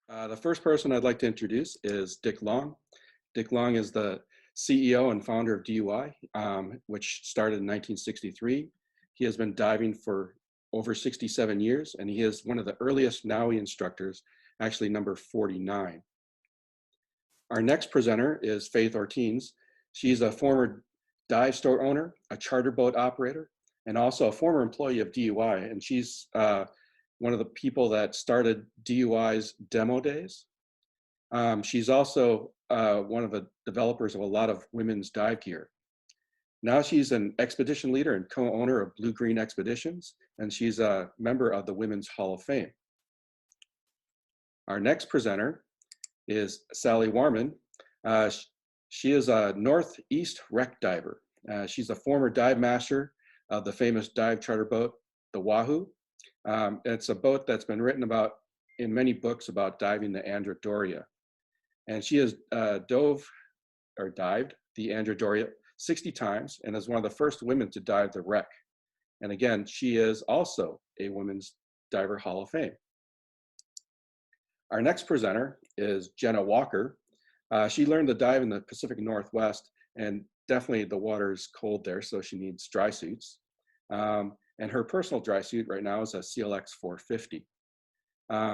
The first person I'd like to introduce is Dick Long. Dick Long is the CEO and founder of DUI, which started in 1963. He has been diving for over 67 years, and he is one of the earliest NAUI instructors, actually number 49. Our next presenter is Faith Ortins. She's a former dive store owner, a charter boat operator, and also a former employee of DUI, and she's one of the people that started DUI's demo days. She's also one of the developers of a lot of women's dive gear. Now she's an expedition leader and co-owner of Blue Green Expeditions, and she's a member of the Women's Hall of Fame. Our next presenter is Sally Wahrmann. She is a Northeast wreck diver. She's a former dive master of the famous dive charter boat, the Wahoo. It's a boat that's been written about in many books about diving the Andra Doria. And she has dived the Andra Doria 60 times and is one of the first women to dive the wreck. And again, she is also a Women's Diver Hall of Fame. Our next presenter is Jenna Walker. She learned to dive in the Pacific Northwest, and definitely the water is cold there, so she needs dry suits. And her personal dry suit right now is a CLX 450.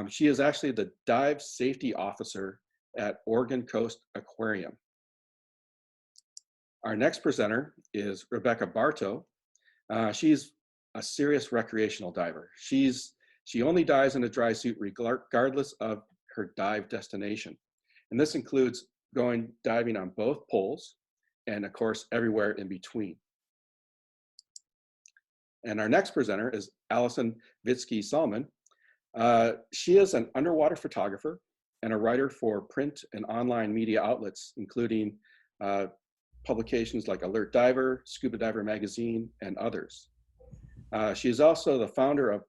She is actually the dive safety officer at Oregon Coast Aquarium. Our next presenter is Rebecca Bartow. She's a serious recreational diver. She only dives in a dry suit regardless of her dive destination. And this includes going diving on both poles and of course everywhere in between. And our next presenter is Allison Vitsky Sallmon. She is an underwater photographer and a writer for print and online media outlets, including publications like Alert Diver, Scuba Diver Magazine, and others. She is also the founder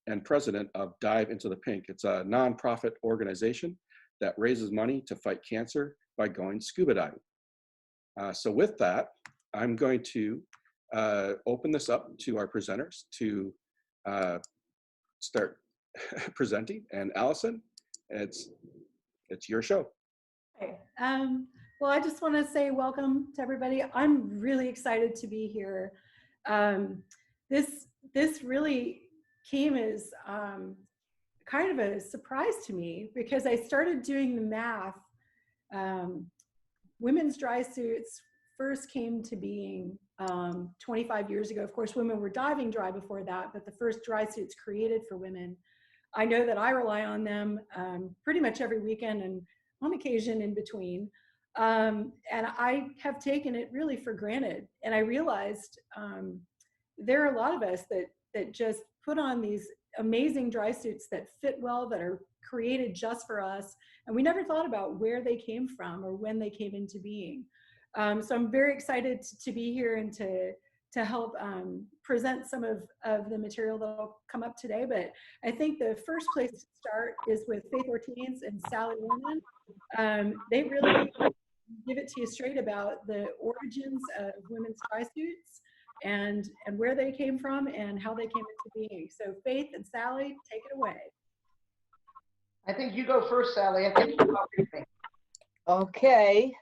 and president of Dive Into the Pink. It's a nonprofit organization that raises money to fight cancer by going scuba diving. So with that, I'm going to open this up to our presenters to start presenting. And Allison, it's your show. Okay. Well, I just want to say welcome to everybody. I'm really excited to be here. This really came as kind of a surprise to me because I started doing the math. Women's dry suits first came to being 25 years ago. Of course, women were diving dry before that, but the first dry suits created for women. I know that I rely on them pretty much every weekend and on occasion in between. And I have taken it really for granted. And I realized there are a lot of us that just put on these amazing dry suits that fit well, that are created just for us. And we never thought about where they came from or when they came into being. So I'm very excited to be here and to help present some of the material that will come up today. But I think the first place to start is with Faith Ortins and Sally Wahrmann. They really give it to you straight about the origins of women's dry suits and where they came from and how they came into being. So Faith and Sally, take it away. I think you go first, Sally. I think you know everything. Okay.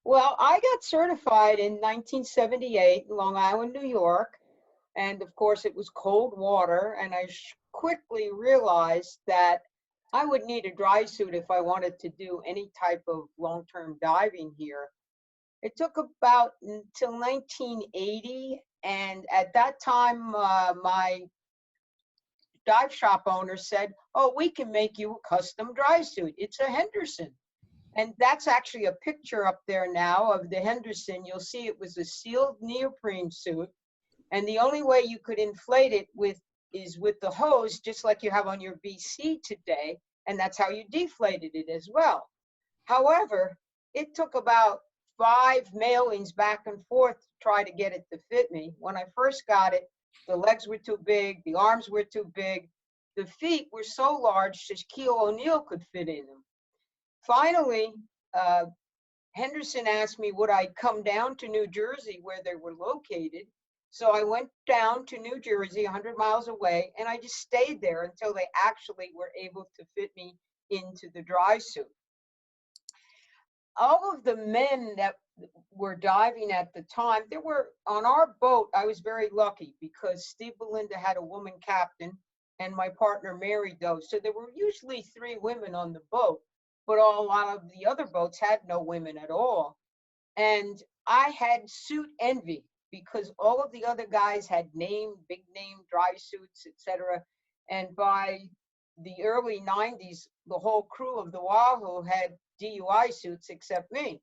Well, I got certified in 1978 in Long Island, New York. And of course, it was cold water. And I quickly realized that I would need a dry suit if I wanted to do any type of long-term diving here. It took about until 1980. And at that time, my dive shop owner said, "Oh, we can make you a custom dry suit. It's a Henderson." And that's actually a picture up there now of the Henderson. You'll see it was a sealed neoprene suit. And the only way you could inflate it is with the hose, just like you have on your BC today. And that's how you deflated it as well. However, it took about 5 mailings back and forth to try to get it to fit me. When I first got it, the legs were too big, the arms were too big. The feet were so large, just Shaquille O'Neal could fit in them. Finally, Henderson asked me would I come down to New Jersey where they were located So I went down to New Jersey, 100 miles away, and I just stayed there until they actually were able to fit me into the dry suit. All of the men that were diving at the time, there were, on our boat, I was very lucky because Steve Belinda had a woman captain and my partner married those. So there were usually 3 women on the boat, but a lot of the other boats had no women at all. And I had suit envy because all of the other guys had big name dry suits, etc. And by the early 90s, the whole crew of the Wahoo had DUI suits except me.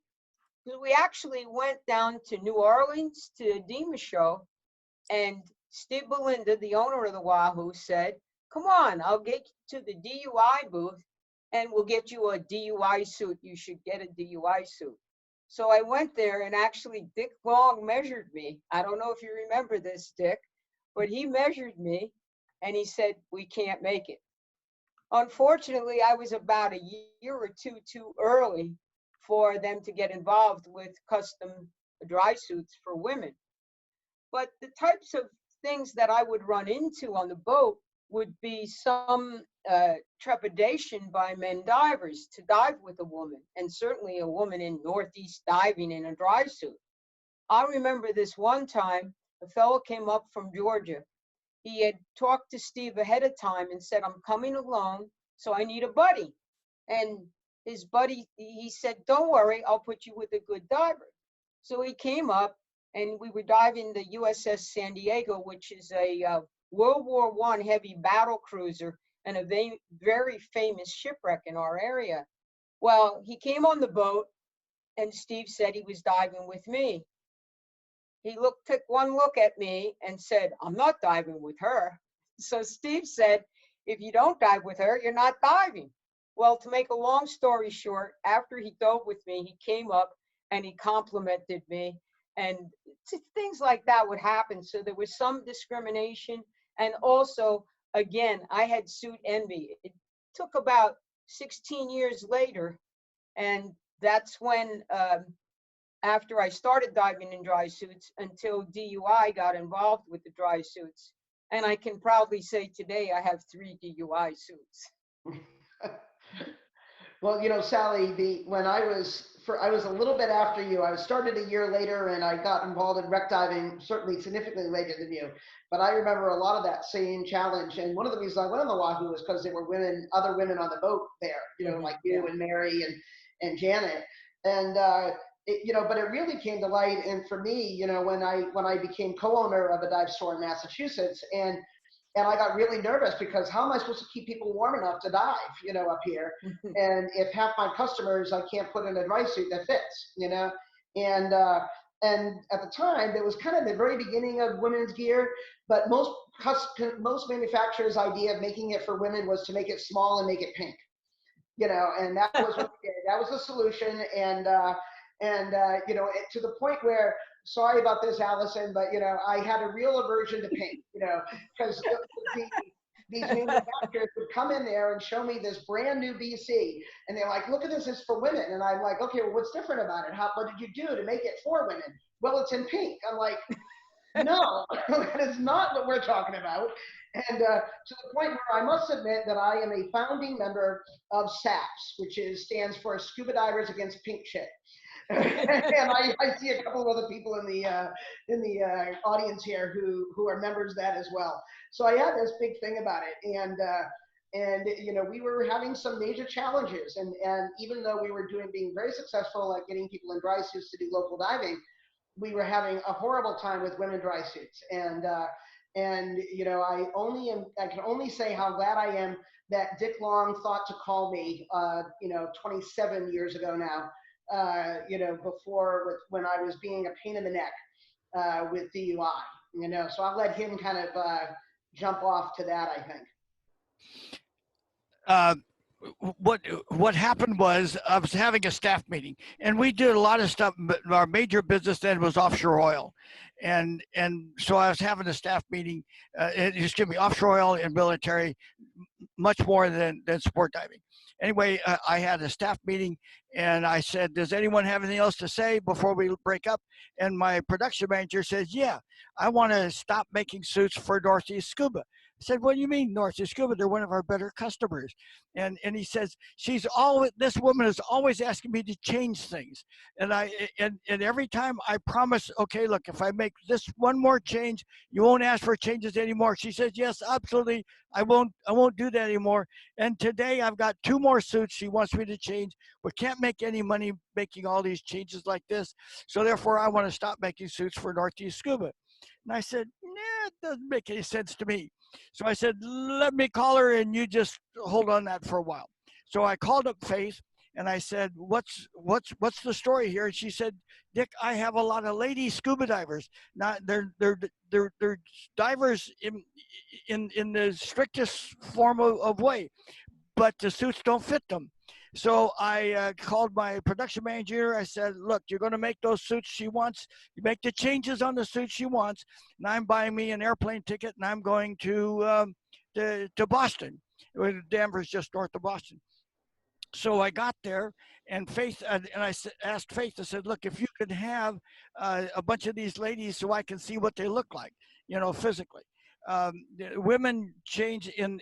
So we actually went down to New Orleans to a DEMA show, and Steve Belinda, the owner of the Wahoo, said, "Come on, I'll get you to the DUI booth and we'll get you a DUI suit. You should get a DUI suit." So I went there, and actually Dick Long measured me. I don't know if you remember this, Dick, but he measured me and he said, "We can't make it." Unfortunately, I was about a year or two too early for them to get involved with custom dry suits for women. But the types of things that I would run into on the boat would be some trepidation by men divers to dive with a woman, and certainly a woman in Northeast diving in a dry suit. I remember this one time, a fellow came up from Georgia. He had talked to Steve ahead of time and said, "I'm coming alone, so I need a buddy." And his buddy, he said, "Don't worry, I'll put you with a good diver." So he came up, and we were diving the USS San Diego, which is a World War I heavy battle cruiser and a very famous shipwreck in our area. Well, he came on the boat, and Steve said he was diving with me. He took one look at me and said, "I'm not diving with her." So Steve said, "If you don't dive with her, you're not diving." Well, to make a long story short, after he dove with me, he came up and he complimented me, and things like that would happen. So there was some discrimination. And also, again, I had suit envy. It took about 16 years later, and that's when, after I started diving in dry suits, until DUI got involved with the dry suits. And I can proudly say today I have 3 DUI suits. Well, you know, Sally, when I was a little bit after you. I started a year later, and I got involved in wreck diving certainly significantly later than you. But I remember a lot of that same challenge. And one of the reasons I went on the Wahoo was because there were other women on the boat there, you know, like you and Mary and Janet. And but it really came to light. And for me, you know, when I became co-owner of a dive store in Massachusetts, and I got really nervous because how am I supposed to keep people warm enough to dive, you know, up here? And if half my customers, I can't put in a dry suit that fits, you know? And at the time, there was kind of the very beginning of women's gear, but most manufacturers' idea of making it for women was to make it small and make it pink, you know, and that was what we did. That was the solution. And you know, to the point where, sorry about this, Allison, but, you know, I had a real aversion to pink, you know, because these manufacturers would come in there and show me this brand new BC, and they're like, "Look at this, it's for women." And I'm like, "Okay, well, what's different about it? What did you do to make it for women?" "Well, it's in pink." I'm like, "No, that is not what we're talking about." And to the point where I must admit that I am a founding member of SAPS, which stands for Scuba Divers Against Pink Shit. And I see a couple of other people in the audience here who are members of that as well. So I had this big thing about it, and you know, we were having some major challenges, and even though we were being very successful at getting people in dry suits to do local diving, we were having a horrible time with women dry suits. And you know, I can only say how glad I am that Dick Long thought to call me, you know, 27 years ago now. You know, when I was being a pain in the neck with DUI, you know, so I'll let him kind of jump off to that, I think. What happened was I was having a staff meeting, and we did a lot of stuff, but our major business then was offshore oil. And so I was having a staff meeting, offshore oil and military. much more than sport diving. Anyway, I had a staff meeting and I said, does anyone have anything else to say before we break up? And my production manager says, yeah, I want to stop making suits for Northeast Scuba. I said, what do you mean Northeast Scuba? They're one of our better customers. And he says, this woman is always asking me to change things. And every time I promise, okay, look, if I make this one more change, you won't ask for changes anymore. She says, yes, absolutely. I won't do that anymore. And today I've got 2 more suits she wants me to change. We can't make any money making all these changes like this. So therefore I want to stop making suits for Northeast Scuba. And I said, nah, it doesn't make any sense to me. So I said, let me call her and you just hold on that for a while. So I called up Faith and I said, what's the story here? And she said, Dick, I have a lot of lady scuba divers. Not they're divers in the strictest form of way, but the suits don't fit them. So I called my production manager. I said, look, you're going to make those suits she wants. You make the changes on the suits she wants. And I'm buying me an airplane ticket and I'm going to Boston. Denver's just north of Boston. So I got there and Faith, and I asked Faith, I said, look, if you could have a bunch of these ladies so I can see what they look like, physically. Women change in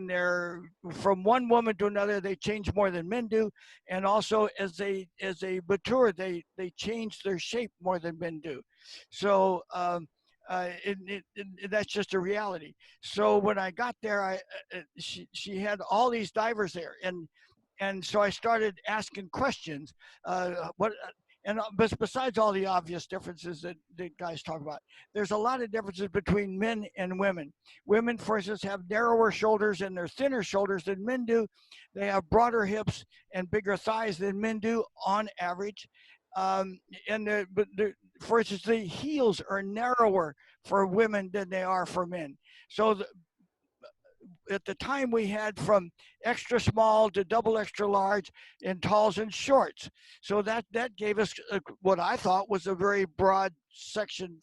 their, from one woman to another, they change more than men do. And also as they mature, they change their shape more than men do. So that's just a reality. So when I got there, she had all these divers there, and so I started asking questions. But besides all the obvious differences that the guys talk about, there's a lot of differences between men and women. Women, for instance, have narrower shoulders and they're thinner shoulders than men do. They have broader hips and bigger thighs than men do on average. For instance, the heels are narrower for women than they are for men. So at the time we had from extra small to double extra large in talls and shorts. So that gave us what I thought was a very broad section.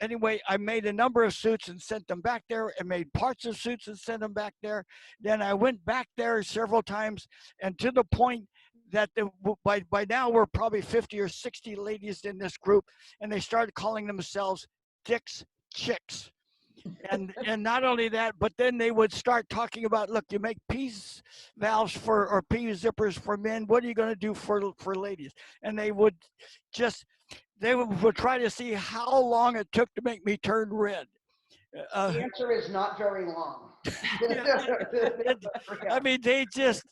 Anyway, I made a number of suits and sent them back there, and made parts of suits and sent them back there. Then I went back there several times, and to the point that by now we're probably 50 or 60 ladies in this group, and they started calling themselves Dick's Chicks. And not only that, but then they would start talking about, look, you make P valves or P zippers for men. What are you going to do for ladies? And they would try to see how long it took to make me turn red. The answer is not very long. I mean, they just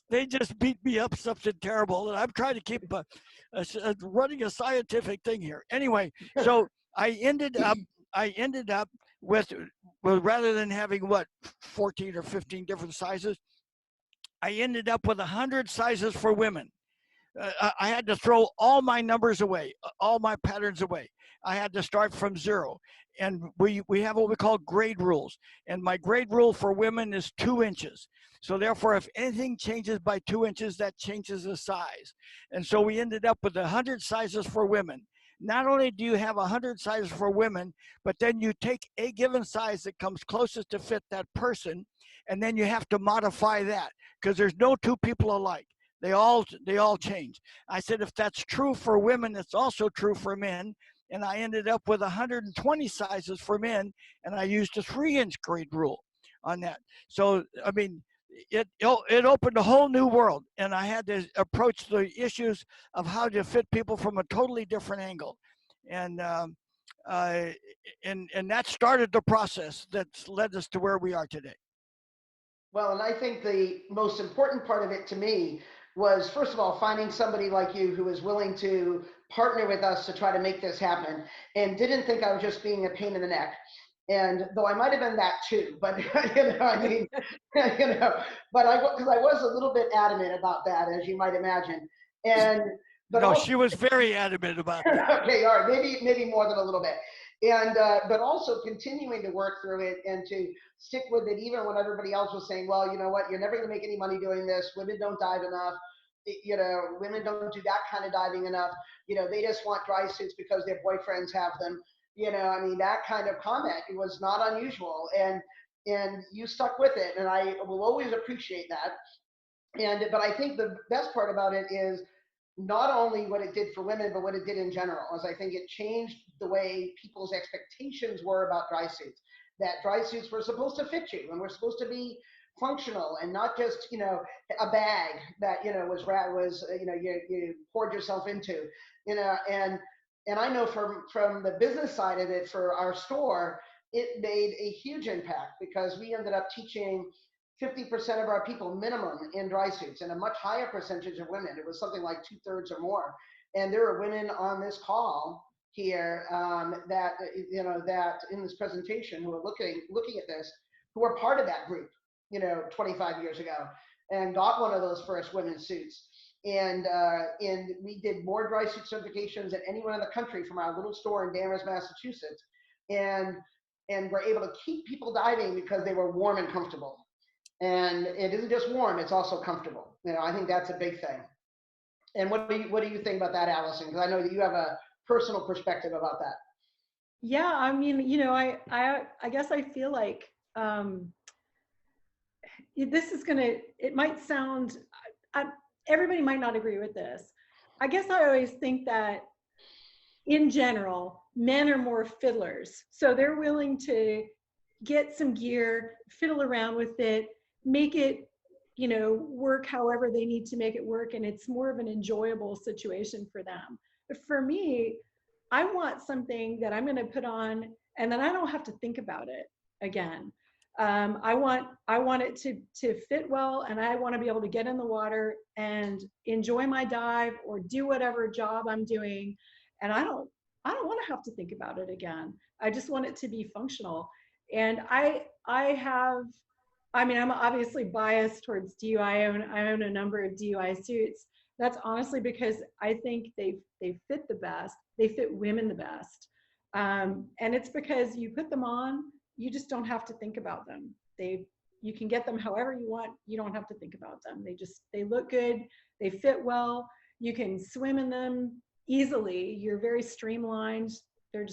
beat me up something terrible, and I'm trying to keep running a scientific thing here. Anyway, so I ended up with rather than having 14 or 15 different sizes, I ended up with 100 sizes for women. I had to throw all my numbers away, all my patterns away. I had to start from 0. And we have what we call grade rules. And my grade rule for women is 2 inches. So therefore, if anything changes by 2 inches, that changes the size. And so we ended up with 100 sizes for women. Not only do you have 100 sizes for women, but then you take a given size that comes closest to fit that person, and then you have to modify that, because there's no 2 people alike. They all change. I said, if that's true for women, it's also true for men. And I ended up with 120 sizes for men, and I used a 3-inch grade rule on that. So, I mean, it opened a whole new world, and I had to approach the issues of how to fit people from a totally different angle. And that started the process that's led us to where we are today. Well, and I think the most important part of it to me was, first of all, finding somebody like you who was willing to partner with us to try to make this happen, and didn't think I was just being a pain in the neck. And though I might have been that too, but but because I was a little bit adamant about that, as you might imagine. But no, she was very adamant about that. Okay, all right, maybe more than a little bit. And but also continuing to work through it and to stick with it, even when everybody else was saying, well, you know what, you're never going to make any money doing this. Women don't dive enough. Women don't do that kind of diving enough. They just want dry suits because their boyfriends have them. I mean, that kind of comment, it was not unusual. And and you stuck with it, and I will always appreciate that. But I think the best part about it is not only what it did for women, but what it did in general. As I think it changed the way people's expectations were about dry suits. That dry suits were supposed to fit you and were supposed to be functional and not just, a bag that, was you poured yourself into, and I know from the business side of it for our store, it made a huge impact because we ended up teaching 50% of our people minimum in dry suits and a much higher percentage of women. It was something like 2/3 or more. And there are women on this call here that in this presentation who are looking at this, who are part of that group, 25 years ago, and got one of those first women's suits. And we did more dry suit certifications than anyone in the country from our little store in Danvers, Massachusetts. And we're able to keep people diving because they were warm and comfortable. And it isn't just warm, it's also comfortable. I think that's a big thing. And what do you think about that, Allison? Because I know that you have a personal perspective about that. Yeah, I mean, I guess I feel like this is it might sound, everybody might not agree with this. I guess I always think that in general, men are more fiddlers. So they're willing to get some gear, fiddle around with it, make it, work however they need to make it work. And it's more of an enjoyable situation for them. But for me, I want something that I'm going to put on and then I don't have to think about it again. I want it to fit well, and I want to be able to get in the water and enjoy my dive or do whatever job I'm doing. And I don't want to have to think about it again. I just want it to be functional. And I'm obviously biased towards DUI. I own a number of DUI suits. That's honestly because I think they fit the best. They fit women the best. And it's because you put them on, you just don't have to think about them. You can get them however you want. You don't have to think about them. They look good. They fit well. You can swim in them easily. You're very streamlined. They're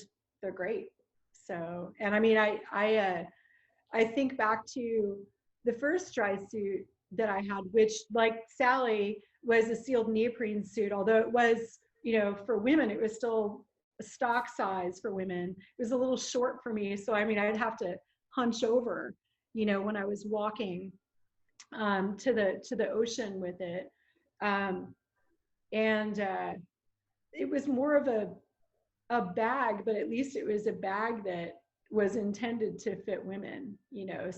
great. So, and I mean, I think back to the first dry suit that I had, which, like Sally, was a sealed neoprene suit, although it was, for women, it was still a stock size for women. It was a little short for me. So, I mean, I'd have to hunch over, when I was walking to the ocean with it. It was more of a bag, but at least it was a bag that was intended to fit women,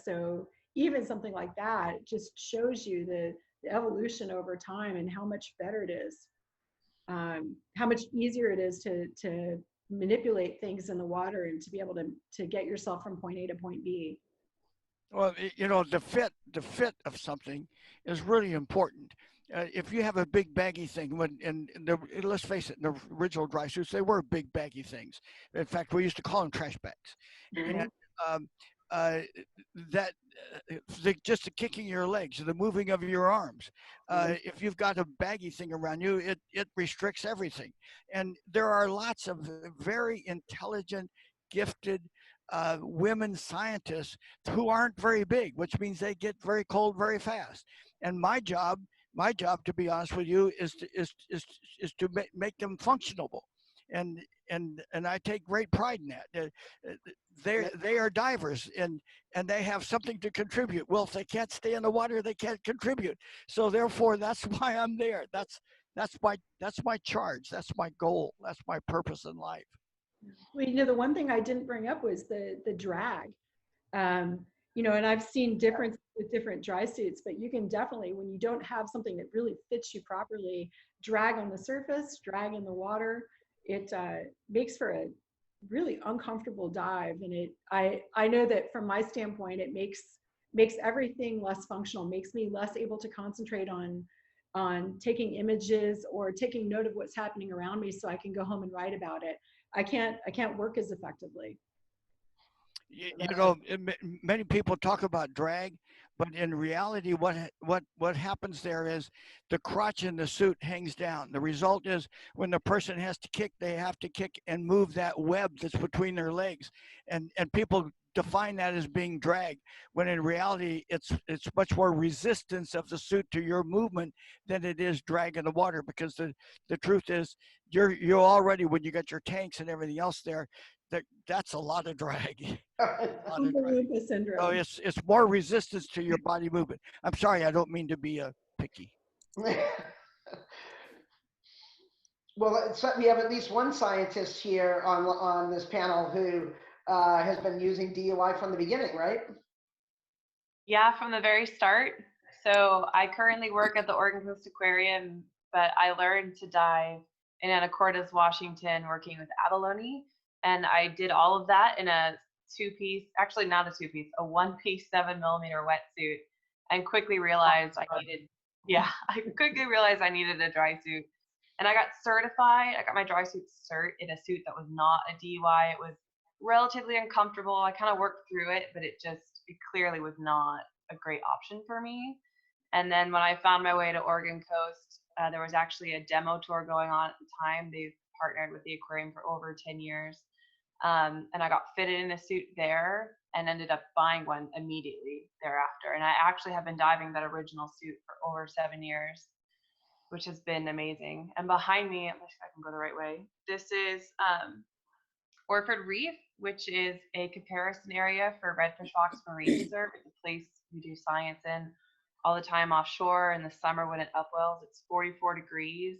so even something like that just shows you the evolution over time and how much better it is, how much easier it is to manipulate things in the water and to be able to get yourself from point A to point B. Well, the fit of something is really important. If you have a big baggy thing, let's face it, in the original dry suits, they were big baggy things. In fact, we used to call them trash bags. Mm-hmm. And just the kicking your legs, the moving of your arms. If you've got a baggy thing around you, it restricts everything. And there are lots of very intelligent, gifted women scientists who aren't very big, which means they get very cold very fast. And my job, to be honest with you, is to make them functional, and I take great pride in that. They are divers, and they have something to contribute. Well, if they can't stay in the water, they can't contribute. So therefore, that's why I'm there. That's my charge. That's my goal. That's my purpose in life. Well, the one thing I didn't bring up was the drag. And I've seen difference with different dry suits, but you can definitely, when you don't have something that really fits you properly, drag on the surface, drag in the water, it makes for a really uncomfortable dive. And I know that from my standpoint, it makes everything less functional, makes me less able to concentrate on taking images or taking note of what's happening around me so I can go home and write about it. I can't work as effectively. Many people talk about drag, but in reality, what happens there is the crotch in the suit hangs down. The result is when the person has to kick, they have to kick and move that web that's between their legs. And people define that as being drag, when in reality, it's much more resistance of the suit to your movement than it is drag in the water. Because the truth is, you're already, when you got your tanks and everything else there, that's a lot of drag. A lot of drag. Oompa syndrome. So it's more resistance to your body movement. I'm sorry, I don't mean to be picky. Well, we have at least one scientist here on this panel who has been using DUI from the beginning, right? Yeah, from the very start. So I currently work at the Oregon Coast Aquarium, but I learned to dive in Anacortes, Washington, working with abalone. And I did all of that in a two-piece, actually not a two-piece, a one-piece 7mm wetsuit, and quickly realized I needed a dry suit. And I got certified. I got my dry suit cert in a suit that was not a DUI. It was relatively uncomfortable. I kind of worked through it, but it clearly was not a great option for me. And then when I found my way to Oregon Coast, there was actually a demo tour going on at the time. They've partnered with the aquarium for over 10 years. And I got fitted in a suit there and ended up buying one immediately thereafter. And I actually have been diving that original suit for over 7 years, which has been amazing. And behind me, if I can go the right way, this is Orford Reef, which is a comparison area for redfish fox marine reserve. It's a place we do science in all the time offshore. In the summer when it upwells, it's 44 degrees.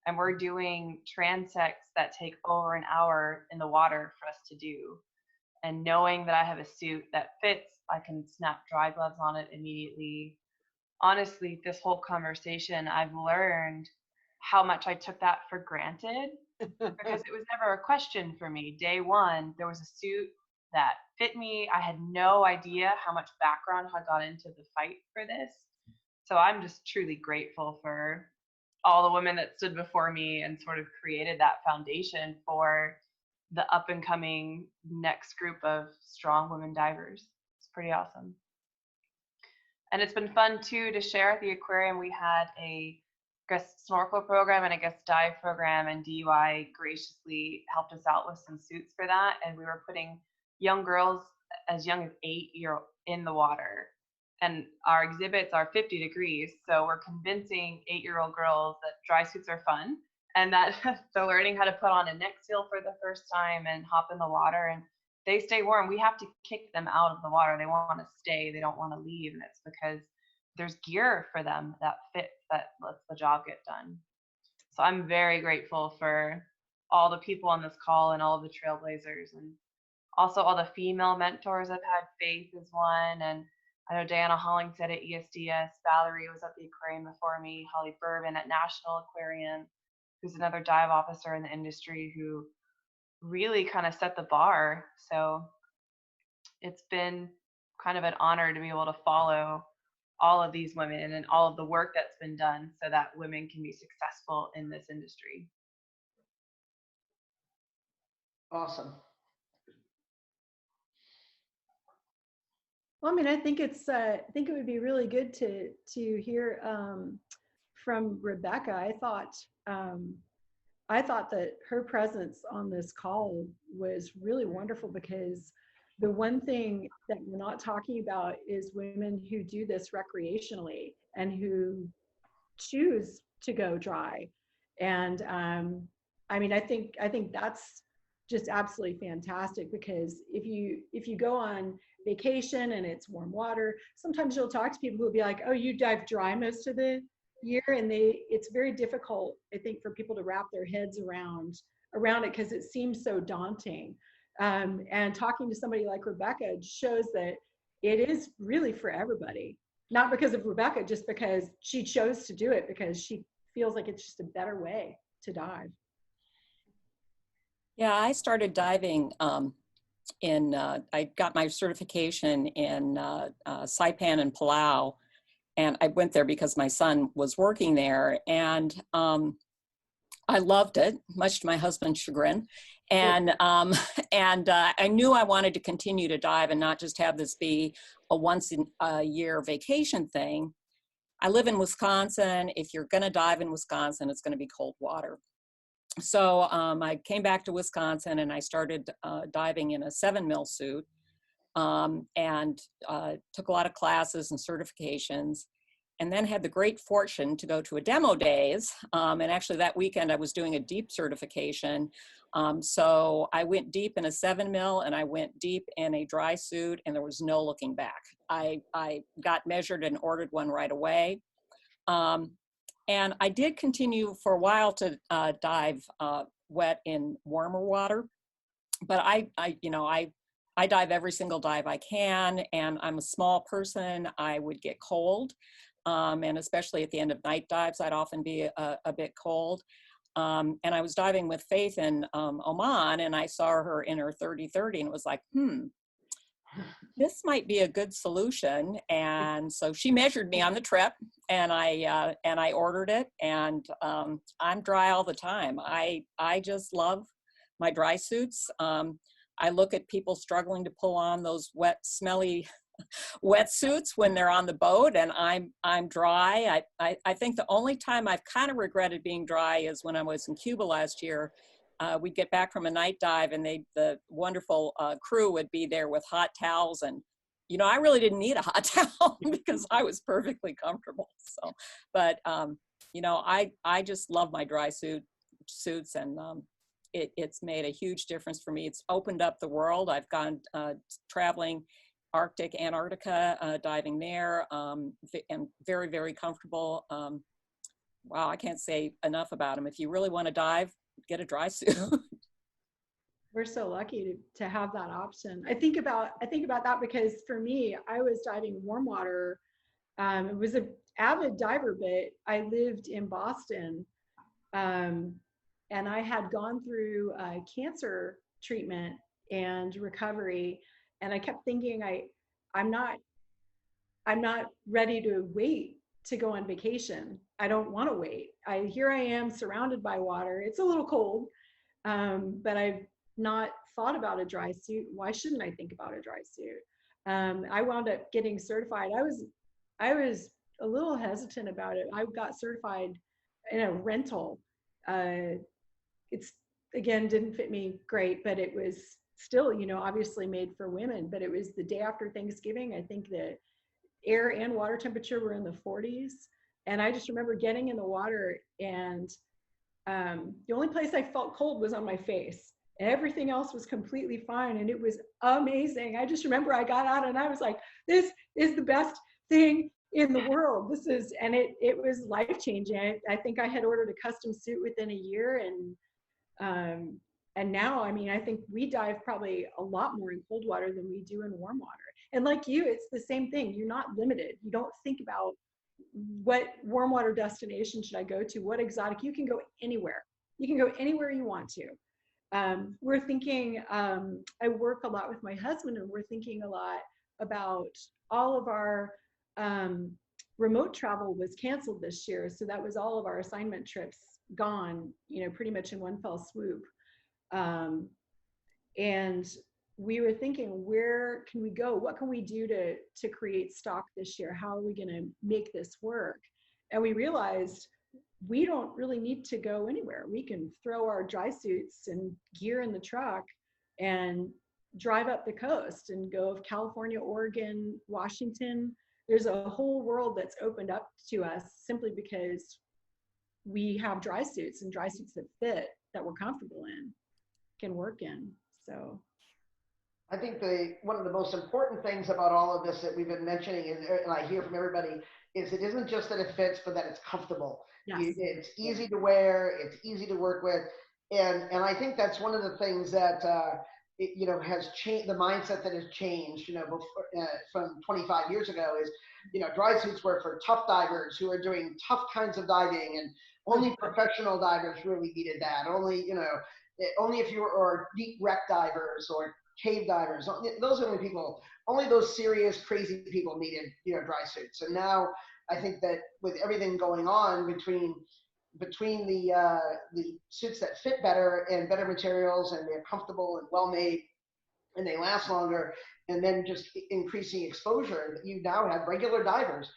And we're doing transects that take over an hour in the water for us to do. And knowing that I have a suit that fits, I can snap dry gloves on it immediately. Honestly, this whole conversation, I've learned how much I took that for granted because it was never a question for me. Day one, there was a suit that fit me. I had no idea how much background had gone into the fight for this. So I'm just truly grateful for all the women that stood before me and sort of created that foundation for the up and coming next group of strong women divers. It's pretty awesome. And it's been fun too to share at the aquarium. We had a guest snorkel program and a guest dive program, and DUI graciously helped us out with some suits for that. And we were putting young girls as young as 8 in the water. And our exhibits are 50 degrees. So we're convincing 8-year-old girls that dry suits are fun and that they're learning how to put on a neck seal for the first time and hop in the water, and they stay warm. We have to kick them out of the water. They want to stay. They don't want to leave. And it's because there's gear for them that fits, that lets the job get done. So I'm very grateful for all the people on this call and all of the trailblazers, and also all the female mentors I've had. Faith is one, and I know Diana Hollingshead at ESDS, Valerie was at the aquarium before me, Holly Bourbon at National Aquarium, who's another dive officer in the industry who really kind of set the bar. So it's been kind of an honor to be able to follow all of these women and all of the work that's been done so that women can be successful in this industry. Awesome. Well, I mean, I think it would be really good to hear from Rebecca. I thought that her presence on this call was really wonderful, because the one thing that we're not talking about is women who do this recreationally and who choose to go dry. And I mean, I think that's just absolutely fantastic, because if you go on vacation and it's warm water, sometimes you'll talk to people who will be like, oh, you dive dry most of the year, and it's very difficult, I think, for people to wrap their heads around it, because it seems so daunting. And talking to somebody like Rebecca shows that it is really for everybody, not because of Rebecca, just because she chose to do it, because she feels like it's just a better way to dive. Yeah, I started diving I got my certification in Saipan and Palau, and I went there because my son was working there, and I loved it, much to my husband's chagrin. And I knew I wanted to continue to dive and not just have this be a once a year vacation thing. I live in Wisconsin. If you're going to dive in Wisconsin, it's going to be cold water. So I came back to Wisconsin and I started diving in a 7mm suit. and took a lot of classes and certifications, and then had the great fortune to go to a demo days. And actually that weekend I was doing a deep certification. So I went deep in a 7 mil and I went deep in a dry suit, and there was no looking back. I got measured and ordered one right away. And I did continue for a while to dive wet in warmer water, but I dive every single dive I can, and I'm a small person. I would get cold, and especially at the end of night dives, I'd often be a bit cold. And I was diving with Faith in Oman, and I saw her in her 30-30, and it was like, this might be a good solution. And so she measured me on the trip, and I ordered it, and I'm dry all the time. I just love my dry suits. I look at people struggling to pull on those wet, smelly wetsuits when they're on the boat, and I'm dry. I think the only time I've kind of regretted being dry is when I was in Cuba last year. We'd get back from a night dive, and the wonderful crew would be there with hot towels, and I really didn't need a hot towel because I was perfectly comfortable. So, but I just love my dry suits, and it's made a huge difference for me. It's opened up the world. I've gone traveling Arctic, Antarctica, diving there, and very, very comfortable. Wow, I can't say enough about them. If you really want to dive, get a dry suit. We're so lucky to have that option. I think about that because for me, I was diving warm water. It was an avid diver, but I lived in Boston, and I had gone through cancer treatment and recovery, and I kept thinking I'm not ready to wait to go on vacation. I don't want to wait. Here I am surrounded by water. It's a little cold, but I've not thought about a dry suit. Why shouldn't I think about a dry suit? I wound up getting certified. I was a little hesitant about it. I got certified in a rental. It's, again, didn't fit me great, but it was still, obviously made for women. But it was the day after Thanksgiving. I think the air and water temperature were in the 40s. And I just remember getting in the water, and the only place I felt cold was on my face. Everything else was completely fine, and it was amazing. I just remember I got out and I was like, this is the best thing in the world. And it was life-changing. I think I had ordered a custom suit within a year, and now, I think we dive probably a lot more in cold water than we do in warm water. And like you, it's the same thing. You're not limited. You don't think about what warm water destination should I go to, what exotic. You can go anywhere. You can go anywhere you want to. We're thinking, I work a lot with my husband, and we're thinking a lot about all of our remote travel was canceled this year. So that was all of our assignment trips gone, pretty much in one fell swoop. And we were thinking, where can we go? What can we do to create stock this year? How are we going to make this work? And we realized we don't really need to go anywhere. We can throw our dry suits and gear in the truck and drive up the coast and go of California, Oregon, Washington. There's a whole world that's opened up to us simply because we have dry suits, and dry suits that fit, that we're comfortable in, can work in. So I think one of the most important things about all of this that we've been mentioning is, and I hear from everybody, is it isn't just that it fits, but that it's comfortable. yes. It's easy to wear, it's easy to work with. And I think that's one of the things that, has changed, the mindset that has changed, before, from 25 years ago is, dry suits were for tough divers who are doing tough kinds of diving, and only professional divers really needed that. Only if you were deep wreck divers or cave divers, those are only those serious, crazy people needed, dry suits. And now I think that with everything going on between the suits that fit better and better materials, and they're comfortable and well made, and they last longer, and then just increasing exposure, you now have regular divers,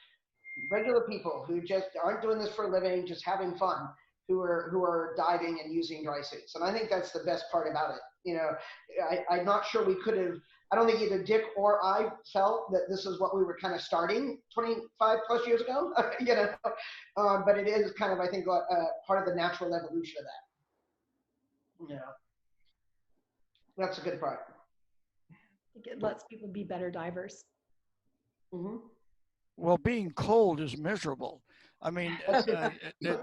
regular people who just aren't doing this for a living, just having fun, who are diving and using dry suits. And I think that's the best part about it. I'm not sure we could have I don't think either Dick or I felt that this is what we were kind of starting 25 plus years ago, you know, but it is kind of, I think, part of the natural evolution of that. Yeah, that's a good part. I think it lets people be better divers. Mm-hmm. Well, being cold is miserable. I mean, the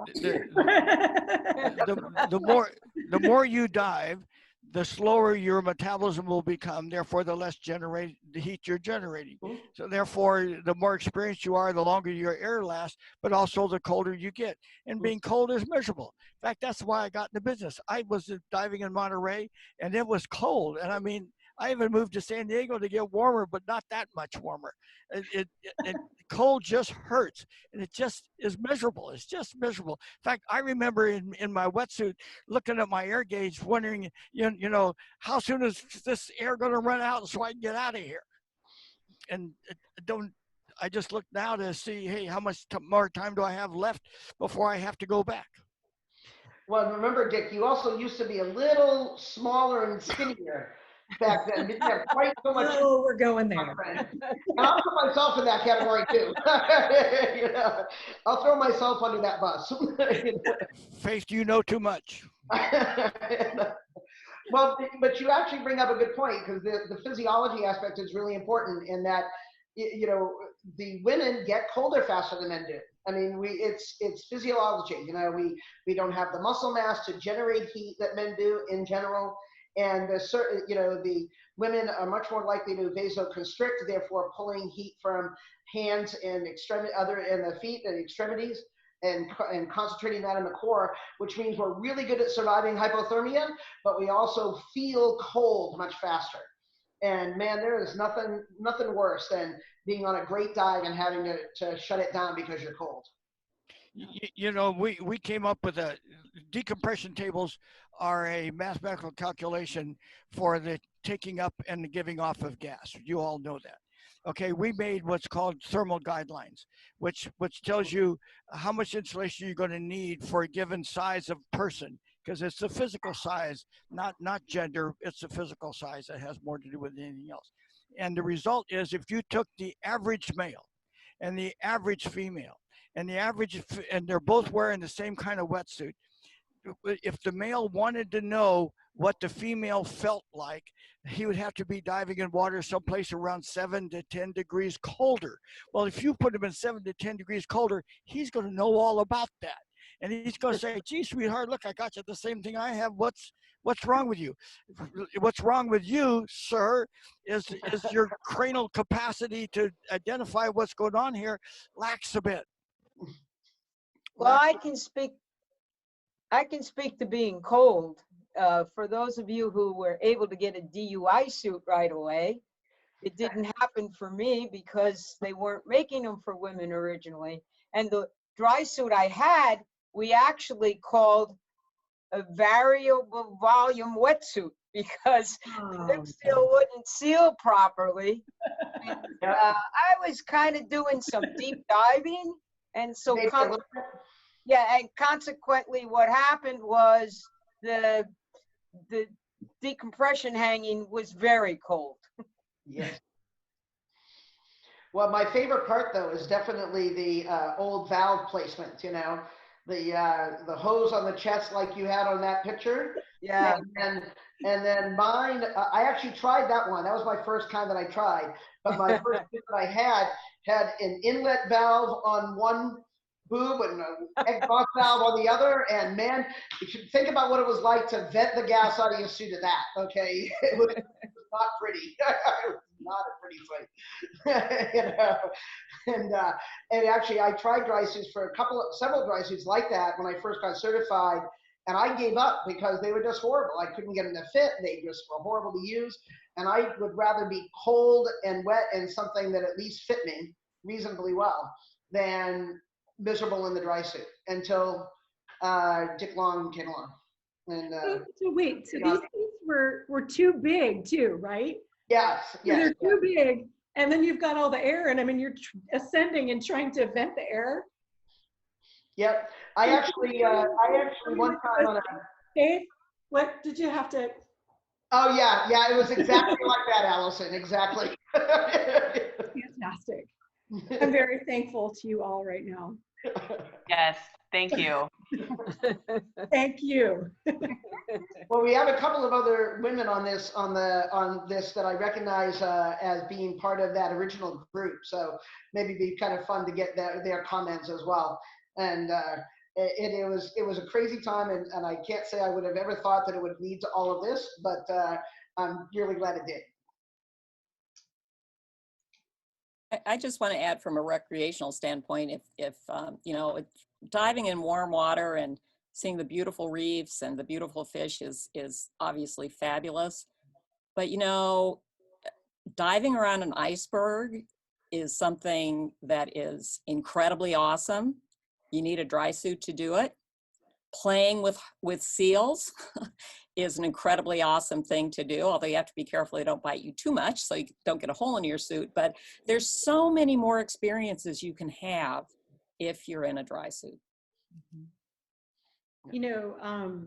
more you dive, the slower your metabolism will become. Therefore, the less the heat you're generating. So therefore, the more experienced you are, the longer your air lasts, but also the colder you get. And being cold is miserable. In fact, that's why I got in the business. I was diving in Monterey, and it was cold. And I mean, I even moved to San Diego to get warmer, but not that much warmer. It cold just hurts, and it just is miserable. It's just miserable. In fact, I remember in my wetsuit looking at my air gauge, wondering, you know, how soon is this air going to run out so I can get out of here? And I just look now to see, hey, how much more time do I have left before I have to go back? Well, remember, Dick, you also used to be a little smaller and skinnier back then. Didn't have quite so much. Oh, we're going there. And I'll put myself in that category too. You know, I'll throw myself under that bus. Faith, you know too much. Well, but you actually bring up a good point, because the physiology aspect is really important in that, you know, the women get colder faster than men do. I mean, it's physiology. You know, we don't have the muscle mass to generate heat that men do in general. And you know, the women are much more likely to vasoconstrict, therefore pulling heat from hands and the feet and extremities, and concentrating that in the core, which means we're really good at surviving hypothermia, but we also feel cold much faster. And man, there is nothing worse than being on a great dive and having to shut it down because you're cold. You know, we came up with decompression tables are a mathematical calculation for the taking up and the giving off of gas. You all know that. Okay, we made what's called thermal guidelines, which tells you how much insulation you're going to need for a given size of person, because it's the physical size, not gender. It's the physical size that has more to do with anything else. And the result is, if you took the average male and the average female, and they're both wearing the same kind of wetsuit, if the male wanted to know what the female felt like, he would have to be diving in water someplace around 7 to 10 degrees colder. Well, if you put him in 7 to 10 degrees colder, he's going to know all about that. And he's going to say, gee, sweetheart, look, I got you the same thing I have. What's wrong with you? What's wrong with you, sir, is your cranial capacity to identify what's going on here lacks a bit. Well, I can speak to being cold. For those of you who were able to get a DUI suit right away, it didn't happen for me because they weren't making them for women originally. And the dry suit I had, we actually called a variable volume wetsuit because the lip seal wouldn't seal properly. And, I was kind of doing some deep diving, and so and consequently what happened was the decompression hanging was very cold. Yes. Well, my favorite part though is definitely the old valve placement. You know, the hose on the chest like you had on that picture. Yeah. And then mine, I actually tried that one. That was my first kind that I tried. But my first that I had an inlet valve on one boob and an exhaust valve on the other. And man, you should think about what it was like to vent the gas out of your suit of that. Okay, it was not pretty. It was not a pretty sight. You know? And actually, I tried dry suits for several dry suits like that when I first got certified, and I gave up because they were just horrible. I couldn't get them to fit. They just were horrible to use. And I would rather be cold and wet in something that at least fit me reasonably well than miserable in the dry suit until Dick Long came along. And so wait, so these suits were too big too, right? Yes. So they're too big, and then you've got all the air, and I mean you're ascending and trying to vent the air. Yep. I actually one time on a. Dave, what did you have to? Oh yeah, yeah, it was exactly like that, Allison. Exactly. Fantastic. I'm very thankful to you all right now. Yes, thank you. Thank you. Well, we have a couple of other women on this that I recognize as being part of that original group. So maybe it'd be kind of fun to get their comments as well. And it was a crazy time, and I can't say I would have ever thought that it would lead to all of this, but I'm really glad it did. I just want to add from a recreational standpoint, if you know, diving in warm water and seeing the beautiful reefs and the beautiful fish is obviously fabulous. But you know, diving around an iceberg is something that is incredibly awesome. You need a dry suit to do it. Playing with seals is an incredibly awesome thing to do, although you have to be careful they don't bite you too much so you don't get a hole in your suit. But there's so many more experiences you can have if you're in a dry suit. You know,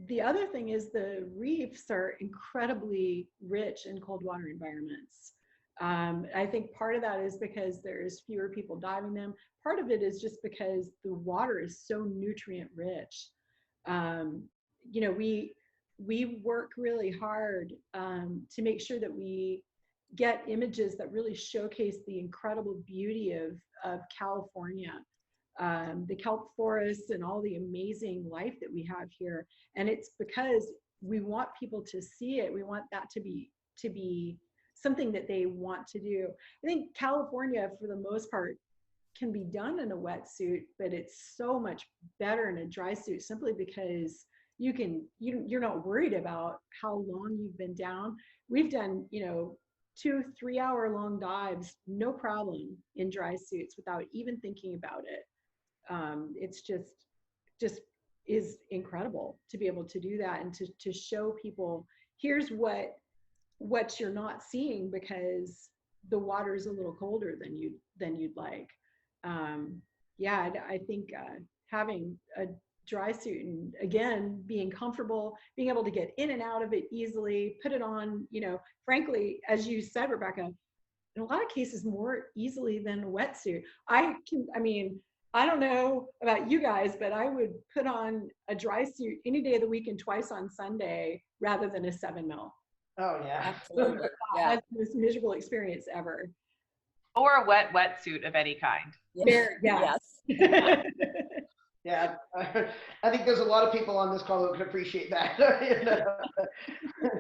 the other thing is the reefs are incredibly rich in cold water environments. I think part of that is because there's fewer people diving them. Part of it is just because the water is so nutrient rich. You know, we work really hard to make sure that we get images that really showcase the incredible beauty of California, the kelp forests and all the amazing life that we have here. And it's because we want people to see it. We want that to be something that they want to do. I think California, for the most part, can be done in a wetsuit, but it's so much better in a dry suit simply because you're not worried about how long you've been down. We've done, you know, 2-3 hour long dives, no problem in dry suits without even thinking about it. It's just is incredible to be able to do that and to show people, here's what you're not seeing because the water is a little colder than you'd like. Yeah, I think having a dry suit and again being comfortable, being able to get in and out of it easily, put it on, you know, frankly, as you said, Rebecca, in a lot of cases more easily than a wetsuit. I mean, I don't know about you guys, but I would put on a dry suit any day of the week and twice on Sunday rather than a 7 mil. Oh yeah. Absolutely. Yeah. That's the most miserable experience ever. Or a wetsuit of any kind. There, yes. Yeah, I think there's a lot of people on this call who can appreciate that.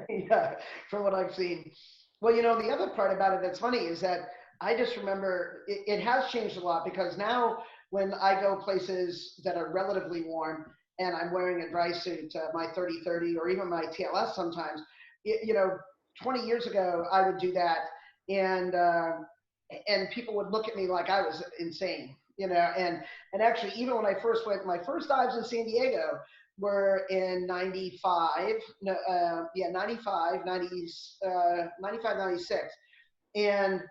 Yeah, from what I've seen. Well, you know, the other part about it that's funny is that I just remember it has changed a lot because now when I go places that are relatively warm and I'm wearing a dry suit, my 30-30 or even my TLS sometimes, you know, 20 years ago I would do that and people would look at me like I was insane, you know, and actually even when I first went, my first dives in San Diego were in 95, 95, 96. And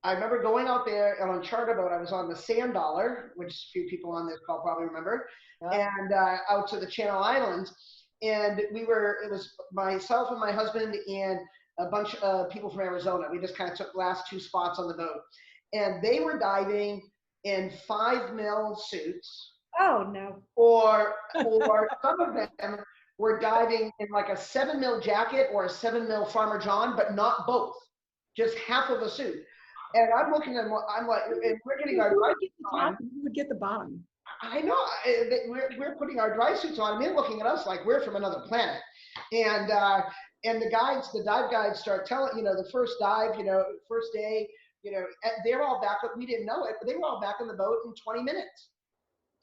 I remember going out there and on charter boat, I was on the Sand Dollar, which a few people on this call probably remember, and out to the Channel Islands. And it was myself and my husband and a bunch of people from Arizona. We just kind of took the last 2 spots on the boat. And they were diving in 5 mil suits. Oh, no. Or some of them were diving in like a 7 mil jacket or a 7 mil Farmer John, but not both, just half of a suit. And I'm looking at them, I'm like, and we're getting our dry suits on. You would get the bottom. I know, we're putting our dry suits on, and they're looking at us like we're from another planet. And the dive guides start telling, you know, the first dive, you know, first day, you know, they're all back, we didn't know it, but they were all back on the boat in 20 minutes.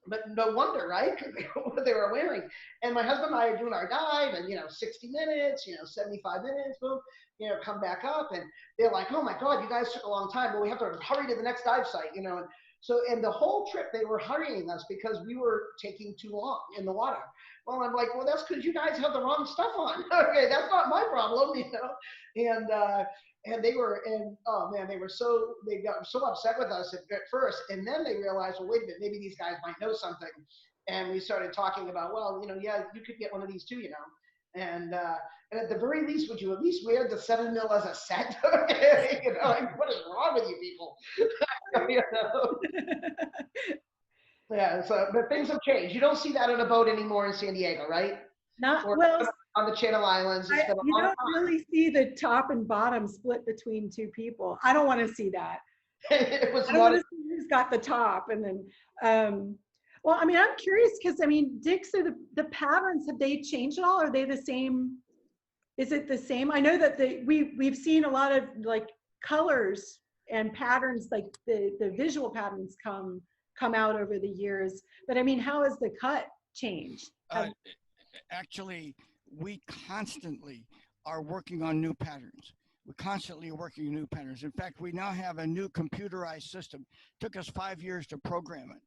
But no wonder, right? Because what they were wearing. And my husband and I are doing our dive and, you know, 60 minutes, you know, 75 minutes, boom, you know, come back up. And they're like, oh my God, you guys took a long time, but we have to hurry to the next dive site, you know. And so, and the whole trip they were hurrying us because we were taking too long in the water. Well, I'm like, well, that's because you guys have the wrong stuff on. Okay, that's not my problem, you know. And they were, and oh man, they got so upset with us at first. And then they realized, well, wait a minute, maybe these guys might know something. And we started talking about, well, you know, yeah, you could get one of these too, you know. And And at the very least, would you at least wear the 7 mil as a set? You know, like, what is wrong with you people? You know? Yeah, so but things have changed. You don't see that on a boat anymore in San Diego, right? Not Or well. on the Channel Islands. It's been a You long don't time. really see the top and bottom split between two people. I don't want to see that. It was I don't want not. to see who's got the top, and then. Well, I mean, I'm curious because I mean, Dick, so the patterns, have they changed at all? Are they the same? Is it the same? I know that we've seen a lot of like colors and patterns, like the visual patterns come out over the years. But I mean, how has the cut changed? Actually, we constantly are working on new patterns. We're constantly working on new patterns. In fact, we now have a new computerized system. It took us 5 years to program it.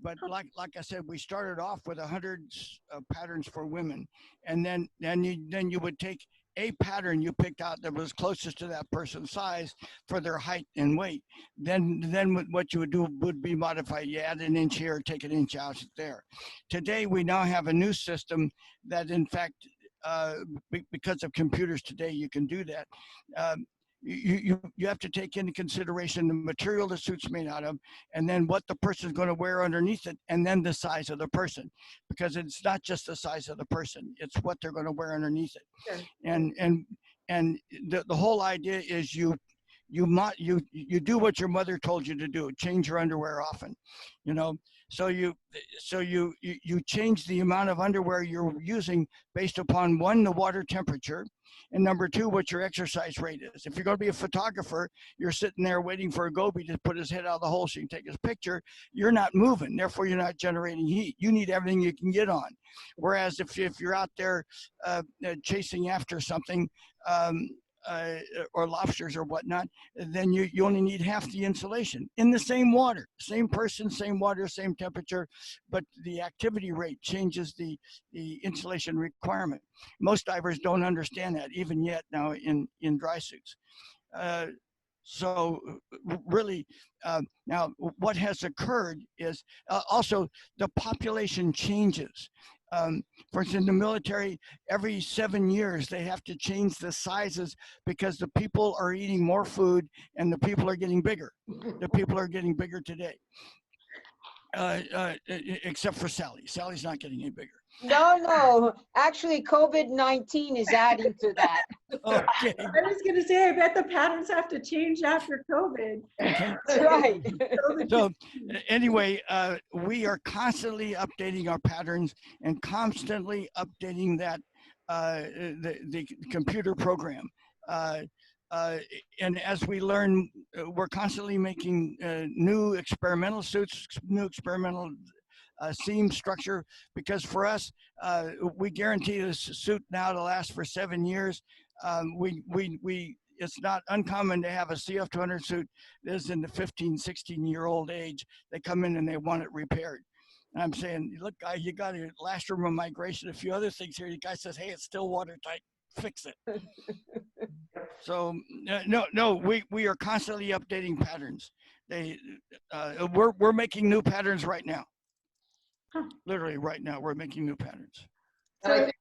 But like I said, we started off with 100 patterns for women. And then you would take a pattern you picked out that was closest to that person's size for their height and weight. Then what you would do would be modified. You add an inch here, take an inch out there. Today, we now have a new system that, in fact, because of computers today, you can do that. You have to take into consideration the material the suit's made out of, and then what the person's going to wear underneath it, and then the size of the person, because it's not just the size of the person; it's what they're going to wear underneath it. Sure. And the whole idea is you do what your mother told you to do. Change your underwear often, you know. So you change the amount of underwear you're using based upon, one, the water temperature, and number two, what your exercise rate is. If you're going to be a photographer, you're sitting there waiting for a goby to put his head out of the hole so you can take his picture. You're not moving, therefore you're not generating heat. You need everything you can get on. Whereas if you're out there chasing after something, or lobsters or whatnot, then you only need half the insulation in the same water, same person, same water, same temperature, but the activity rate changes the insulation requirement. Most divers don't understand that even yet now in dry suits. So really, now what has occurred is also the population changes. For instance, in the military, every 7 years, they have to change the sizes because the people are eating more food and the people are getting bigger. The people are getting bigger today, except for Sally. Sally's not getting any bigger. No, actually COVID-19 is adding to that. Okay. I was going to say, I bet the patterns have to change after COVID. Okay. That's right. So anyway, we are constantly updating our patterns and constantly updating that the computer program. And as we learn, we're constantly making new experimental suits, new experimental seam structure, because for us, we guarantee this suit now to last for 7 years. It's not uncommon to have a CF200 suit that is in the 15, 16-year-old age. They come in and they want it repaired. And I'm saying, look, guy, you got a last room of migration, a few other things here. The guy says, hey, it's still watertight. Fix it. So no, we are constantly updating patterns. We're making new patterns right now. Huh. Literally right now, we're making new patterns. So, And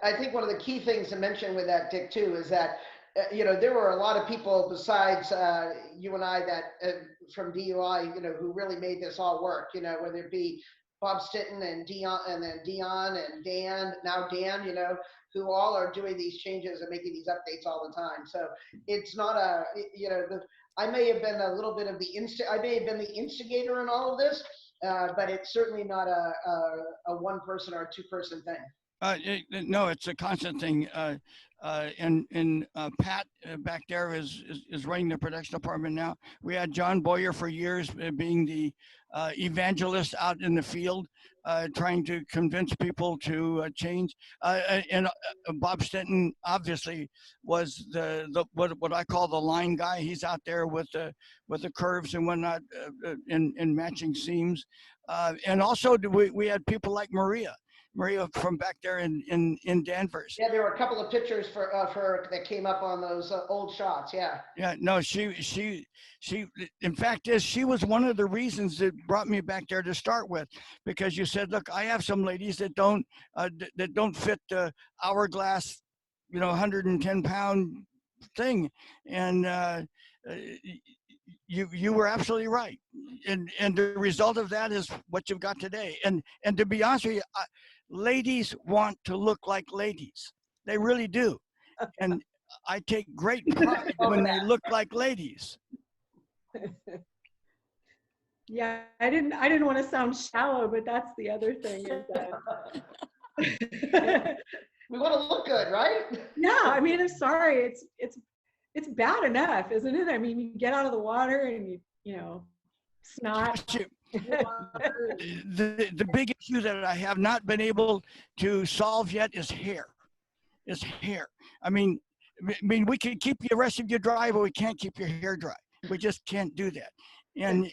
I think one of the key things to mention with that, Dick, too, is that there were a lot of people besides you and I that from DUI, who really made this all work. Whether it be Bob Stinton and Dion, and then Dion and Dan, now Dan, who all are doing these changes and making these updates all the time. So it's not I may have been a little bit of I may have been the instigator in all of this, but it's certainly not a one person or a two person thing. No, it's a constant thing. And Pat back there is running the production department now. We had John Boyer for years being the evangelist out in the field, trying to convince people to change. And Bob Stinton obviously was what I call the line guy. He's out there with the curves and whatnot in matching seams. And also we had people like Maria from back there in Danvers. Yeah, there were a couple of pictures for her that came up on those old shots. Yeah. Yeah. No, she in fact she was one of the reasons that brought me back there to start with, because you said, look, I have some ladies that don't fit the hourglass 110-pound thing. And you were absolutely right. And the result of that is what you've got today. And to be honest with you, ladies want to look like ladies. They really do. And I take great pride when they look like ladies. Yeah, I didn't want to sound shallow, but that's the other thing is that We want to look good, right? yeah, I mean, I'm sorry, it's bad enough, isn't it? I mean, you get out of the water and you know, snot. The big issue that I have not been able to solve yet is hair. I mean, we can keep the rest of you dry, but we can't keep your hair dry. We just can't do that. And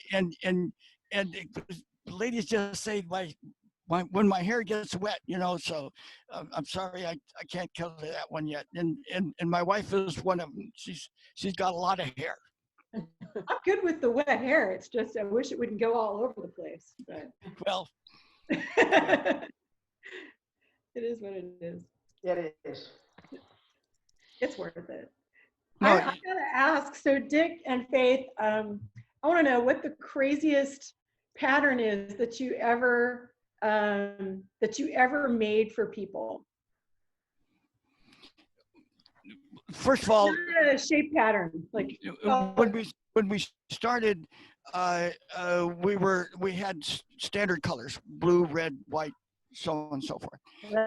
ladies just say when my hair gets wet, so I'm sorry, I can't cover that one yet. And my wife is one of them. She's got a lot of hair. I'm good with the wet hair. It's just I wish it wouldn't go all over the place. But well, it is what it is. It is. It's worth it. No, I gotta ask. So Dick and Faith, I want to know what the craziest pattern is that you ever made for people. first of all, A shape pattern, like when we started, we had standard colors: blue, red, white, so on and so forth.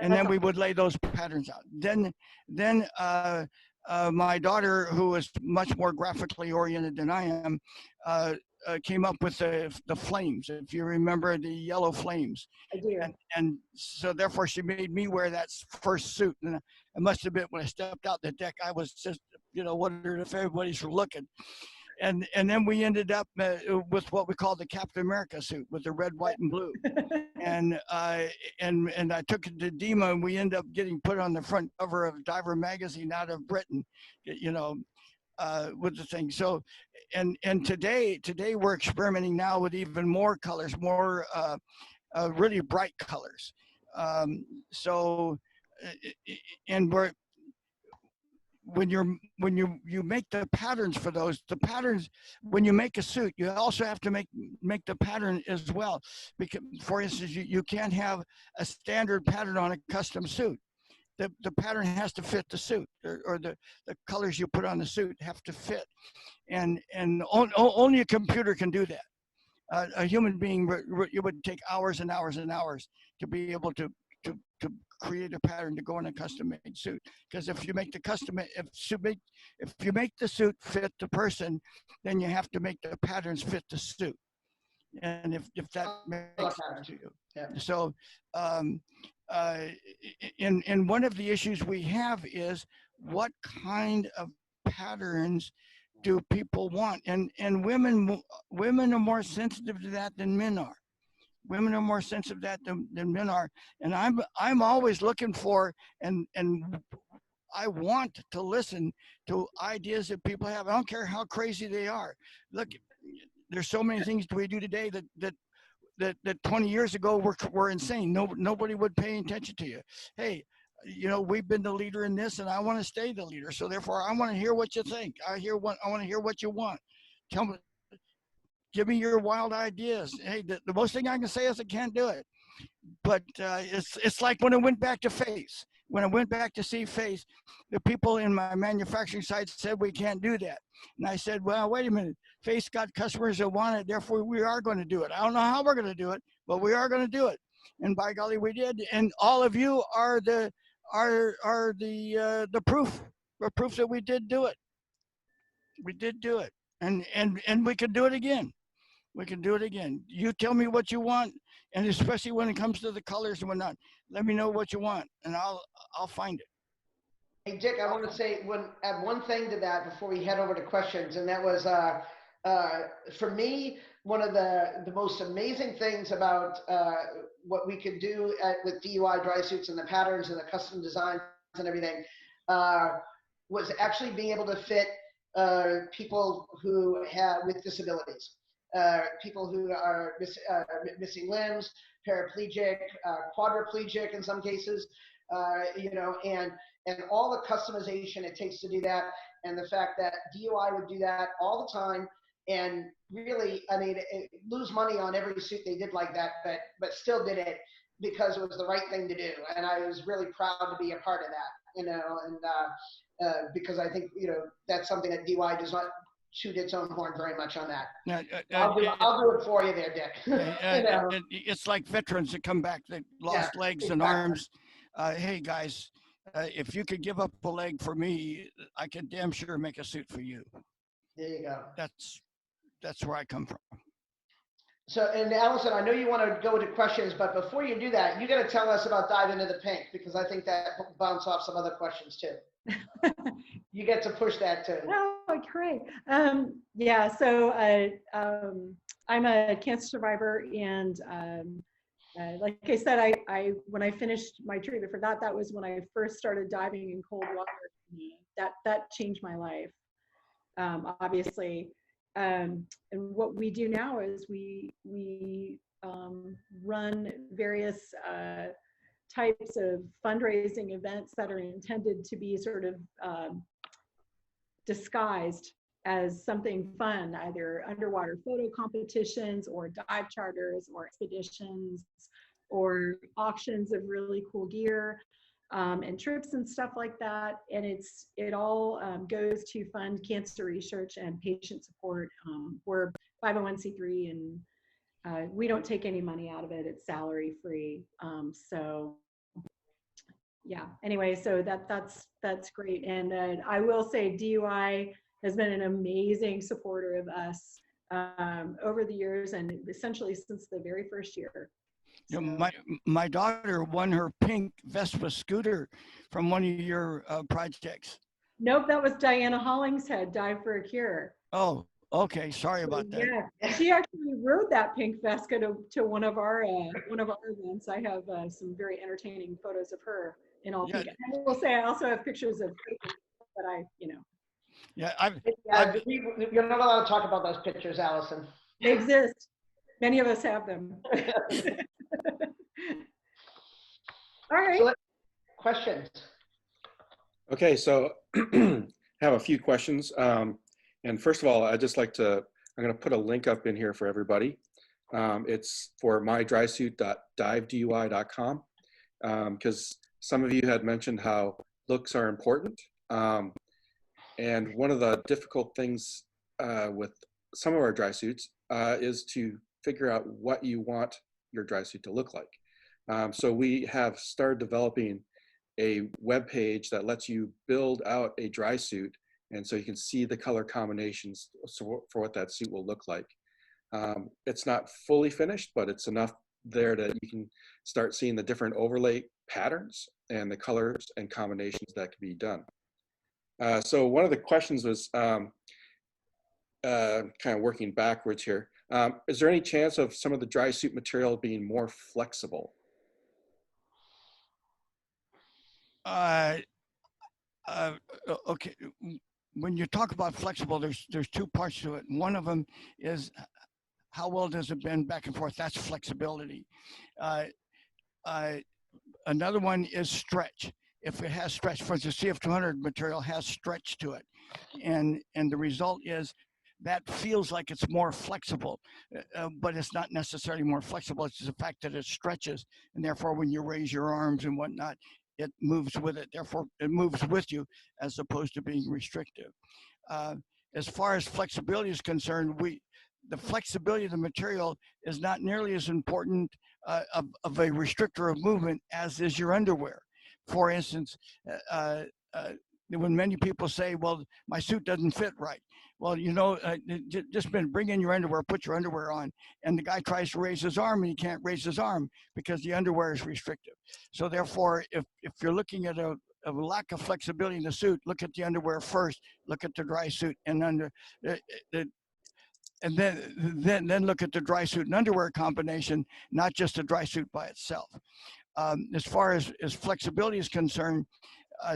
And then we would lay those patterns out. Then my daughter, who is much more graphically oriented than I am, came up with the flames. If you remember the yellow flames. I do. And so therefore she made me wear that first suit. And it must have been when I stepped out the deck, I was just, wondering if everybody's looking. And then we ended up with what we call the Captain America suit with the red, white, and blue. And I took it to DEMA, and we ended up getting put on the front cover of Diver magazine out of Britain, with the thing. So, and today we're experimenting now with even more colors, more really bright colors. And when you make the patterns for those, the patterns, when you make a suit, you also have to make the pattern as well. Because, for instance, you can't have a standard pattern on a custom suit. The pattern has to fit the suit, or the colors you put on the suit have to fit. And only a computer can do that. A human being, it would take hours and hours and hours to be able to create a pattern to go in a custom-made suit. Because if you make the suit fit the person, then you have to make the patterns fit the suit. And if that makes sense to you. Yeah. So, and one of the issues we have is what kind of patterns do people want? And women are more sensitive to that than men are. Women are more sensitive to that than men are. And I'm always looking for, and I want to listen to ideas that people have. I don't care how crazy they are. Look, there's so many things we do today that 20 years ago were insane. Nobody would pay attention to you. Hey, we've been the leader in this, and I want to stay the leader. So therefore, I want to hear what you think. I want to hear what you want. Tell me. Give me your wild ideas. Hey, the most thing I can say is I can't do it. But it's like when I went back to Faith. When I went back to see Faith, the people in my manufacturing site said we can't do that. And I said, well, wait a minute. Faith's got customers that want it, therefore we are going to do it. I don't know how we're going to do it, but we are going to do it. And by golly, we did. And all of you are the proof. The proof that we did do it. We did do it. And we can do it again. We can do it again. You tell me what you want, and especially when it comes to the colors and whatnot, let me know what you want, and I'll find it. Hey, Dick, I want to add one thing to that before we head over to questions, and that was for me, one of the most amazing things about what we could do with DUI dry suits and the patterns and the custom designs and everything was actually being able to fit people who with disabilities. People who are missing limbs, paraplegic, quadriplegic in some cases, and and all the customization it takes to do that, and the fact that DUI would do that all the time, and really, I mean, lose money on every suit they did like that, but still did it because it was the right thing to do. And I was really proud to be a part of that, you know, and because I think, you know, that's something that DUI does not shoot its own horn very much on that. I'll do it for you there, Dick. You know? It's like veterans that come back that lost legs and arms. Hey guys, if you could give up a leg for me, I can damn sure make a suit for you. There you go. That's where I come from. So, and Allison, I know you want to go into questions, but before you do that, you got to tell us about Dive Into the Pink, because I think that bounce off some other questions too. You get to push that too. Oh, great. Yeah, so I'm a cancer survivor, and like I said, I when I finished my treatment for that, that was when I first started diving in cold water. That changed my life, obviously. And what we do now is we run various types of fundraising events that are intended to be sort of disguised as something fun, either underwater photo competitions or dive charters or expeditions or auctions of really cool gear, and trips and stuff like that. And it all goes to fund cancer research and patient support. We're 501c3, and we don't take any money out of it. It's salary free. So yeah, anyway, so that's great. And I will say DUI has been an amazing supporter of us over the years, and essentially since the very first year. You know, my daughter won her pink Vespa scooter from one of your projects. Nope, that was Diana Hollingshead, Dive for a Cure. Oh, okay. Sorry about that. Yeah, she actually rode that pink Vespa to one of our events. I have some very entertaining photos of her in all pink. I will say I also have pictures of, but Yeah, you're not allowed to talk about those pictures, Allison. They exist. Many of us have them. All right. So, questions. Okay, so I have a few questions. And first of all, I'm going to put a link up in here for everybody. It's for mydrysuit.divedui.com, because some of you had mentioned how looks are important. And one of the difficult things with some of our dry suits is to figure out what you want your dry suit to look like. So we have started developing a web page that lets you build out a dry suit, and so you can see the color combinations for what that suit will look like. It's not fully finished, but it's enough there that you can start seeing the different overlay patterns and the colors and combinations that can be done. So one of the questions was kind of working backwards here. Is there any chance of some of the dry suit material being more flexible? Okay. When you talk about flexible, there's two parts to it. One of them is how well does it bend back and forth? That's flexibility. Another one is stretch. If it has stretch, for instance, CF200 material has stretch to it, and the result is that feels like it's more flexible, but it's not necessarily more flexible. It's the fact that it stretches, and therefore when you raise your arms and whatnot, it moves with it. Therefore, it moves with you as opposed to being restrictive. As far as flexibility is concerned, the flexibility of the material is not nearly as important of a restrictor of movement as is your underwear. For instance, when many people say, well, my suit doesn't fit right. Well, you know, just bring in your underwear, put your underwear on, and the guy tries to raise his arm and he can't raise his arm because the underwear is restrictive. So therefore, if you're looking at a lack of flexibility in the suit, look at the underwear first, look at the dry suit, and then look at the dry suit and underwear combination, not just the dry suit by itself. As far as flexibility is concerned,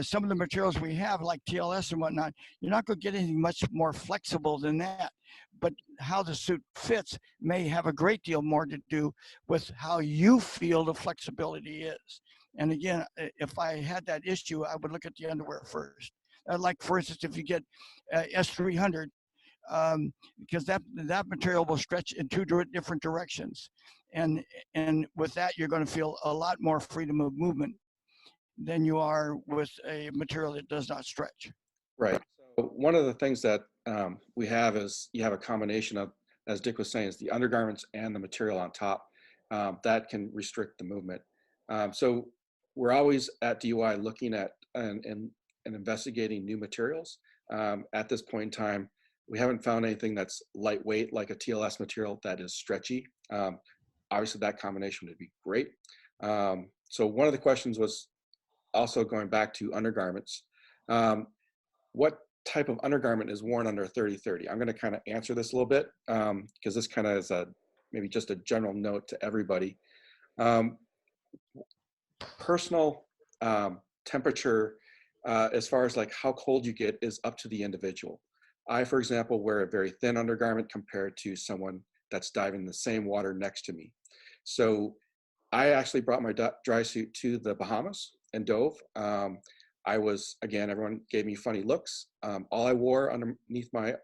some of the materials we have, like TLS and whatnot, you're not going to get anything much more flexible than that. But how the suit fits may have a great deal more to do with how you feel the flexibility is. And again, if I had that issue, I would look at the underwear first. Like for instance, if you get S300, because that material will stretch in two different directions, and with that you're going to feel a lot more freedom of movement than you are with a material that does not stretch. Right. So one of the things that we have is you have a combination of, as Dick was saying, is the undergarments and the material on top that can restrict the movement. So we're always at DUI looking at and investigating new materials. At this point in time, we haven't found anything that's lightweight like a TLS material that is stretchy. Obviously, that combination would be great. So one of the questions was also going back to undergarments. What type of undergarment is worn under 30-30? I'm going to kind of answer this a little bit because this kind of is maybe just a general note to everybody. Personal temperature, as far as like how cold you get, is up to the individual. I, for example, wear a very thin undergarment compared to someone that's diving in the same water next to me. So I actually brought my dry suit to the Bahamas and dove. I was, again, everyone gave me funny looks. All I wore underneath my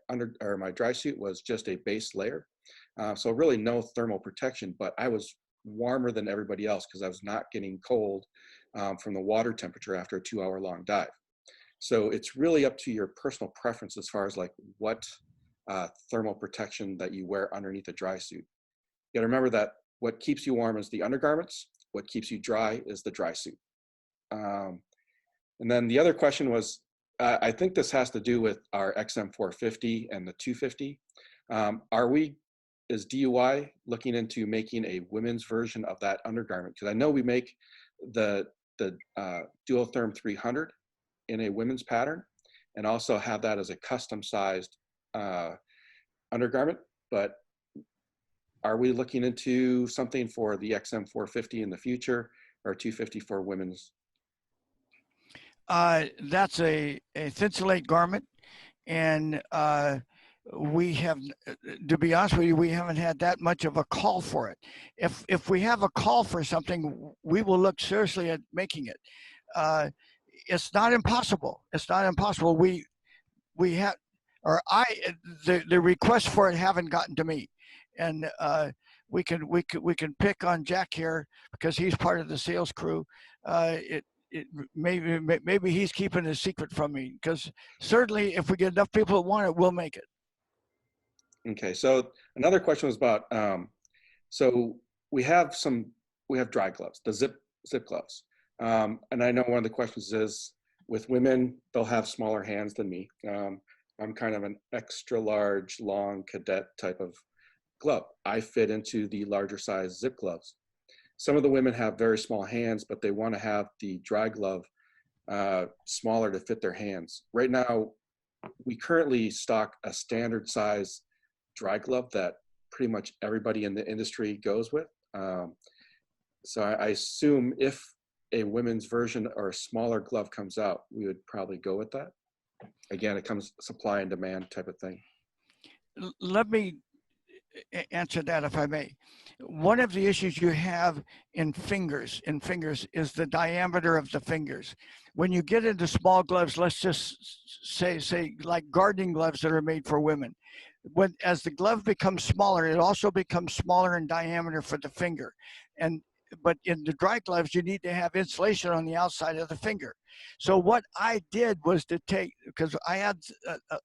dry suit was just a base layer. So really no thermal protection, but I was warmer than everybody else because I was not getting cold from the water temperature after a 2-hour long dive. So it's really up to your personal preference as far as like what thermal protection that you wear underneath a dry suit. You gotta remember that what keeps you warm is the undergarments. What keeps you dry is the dry suit. And then the other question was, I think this has to do with our XM450 and the 250. Is DUI looking into making a women's version of that undergarment? Because I know we make the Duotherm 300 in a women's pattern and also have that as a custom sized undergarment, but are we looking into something for the XM450 in the future, or 250 for women's? That's a thinsulate garment, and we have, to be honest with you, we haven't had that much of a call for it. If we have a call for something, we will look seriously at making it. It's not impossible. It's not impossible. We have, or the requests for it haven't gotten to me, and we can pick on Jack here because he's part of the sales crew. Maybe he's keeping a secret from me, because certainly if we get enough people that want it, we'll make it. Okay, so another question was about, so we have dry gloves, the zip gloves. And I know one of the questions is, with women, they'll have smaller hands than me. I'm kind of an extra large, long cadet type of glove. I fit into the larger size zip gloves. Some of the women have very small hands, but they want to have the dry glove smaller to fit their hands. Right now, we currently stock a standard size dry glove that pretty much everybody in the industry goes with. So I assume if a women's version or a smaller glove comes out, we would probably go with that. Again, it comes supply and demand type of thing. Let me answer that, if I may. One of the issues you have in fingers is the diameter of the fingers. When you get into small gloves, let's just say like gardening gloves that are made for women, as the glove becomes smaller, it also becomes smaller in diameter for the finger. But in the dry gloves, you need to have insulation on the outside of the finger. So what I did was to take, because I had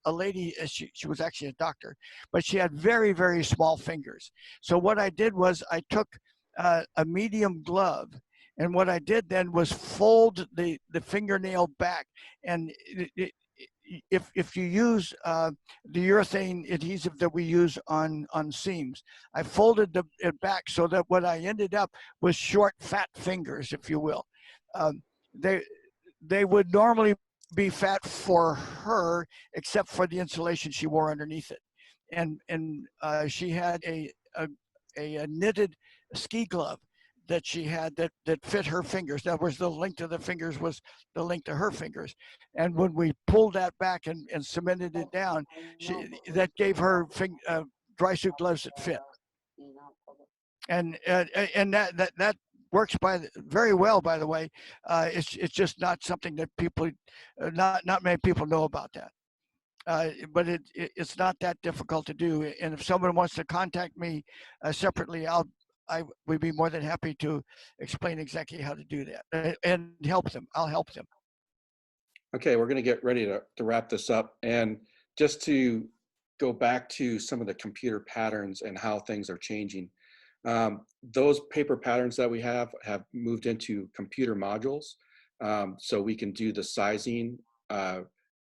a lady, she was actually a doctor, but she had very, very small fingers. So what I did was I took a medium glove, and what I did then was fold the fingernail back. And if you use the urethane adhesive that we use on seams, I folded it back so that what I ended up was short, fat fingers, if you will. They would normally be fat for her, except for the insulation she wore underneath it. And she had a knitted ski glove that she had that fit her fingers. That was the length of the fingers was the length of her fingers. And when we pulled that back and cemented it down, that gave her dry suit gloves that fit. And works very well, by the way. It's just not something that people, not many people know about that. But it's not that difficult to do. And if someone wants to contact me separately, I would be more than happy to explain exactly how to do that and help them. I'll help them. Okay, we're going to get ready to wrap this up. And just to go back to some of the computer patterns and how things are changing. Those paper patterns that we have moved into computer modules. So we can do the sizing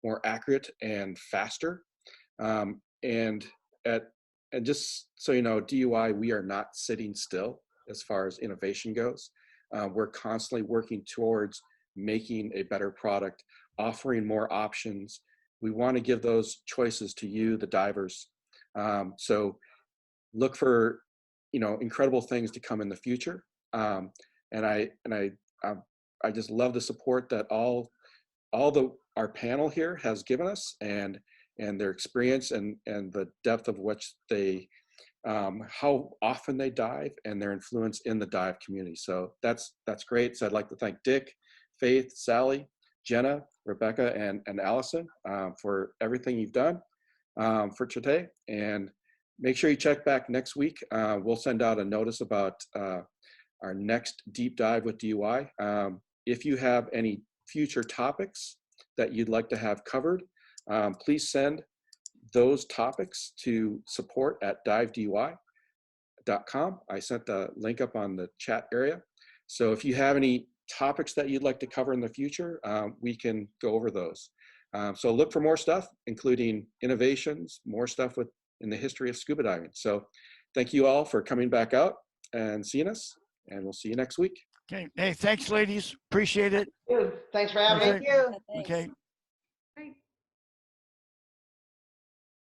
more accurate and faster. And just so you know, DUI, we are not sitting still as far as innovation goes. We're constantly working towards making a better product, offering more options. We want to give those choices to you, the divers. So look for, you know, incredible things to come in the future. And I just love the support that our panel here has given us, and their experience and the depth of which they, how often they dive and their influence in the dive community. So that's great. So I'd like to thank Dick, Faith, Sally, Jenna, Rebecca, and Allison for everything you've done for today. And make sure you check back next week. We'll send out a notice about our next deep dive with DUI. If you have any future topics that you'd like to have covered, please send those topics to support@divedui.com. I sent the link up on the chat area. So if you have any topics that you'd like to cover in the future, we can go over those. So look for more stuff, including innovations, more stuff in the history of scuba diving. So thank you all for coming back out and seeing us, and we'll see you next week. Okay. Hey, thanks, ladies. Appreciate it. Thanks for having me. Thank you. Okay.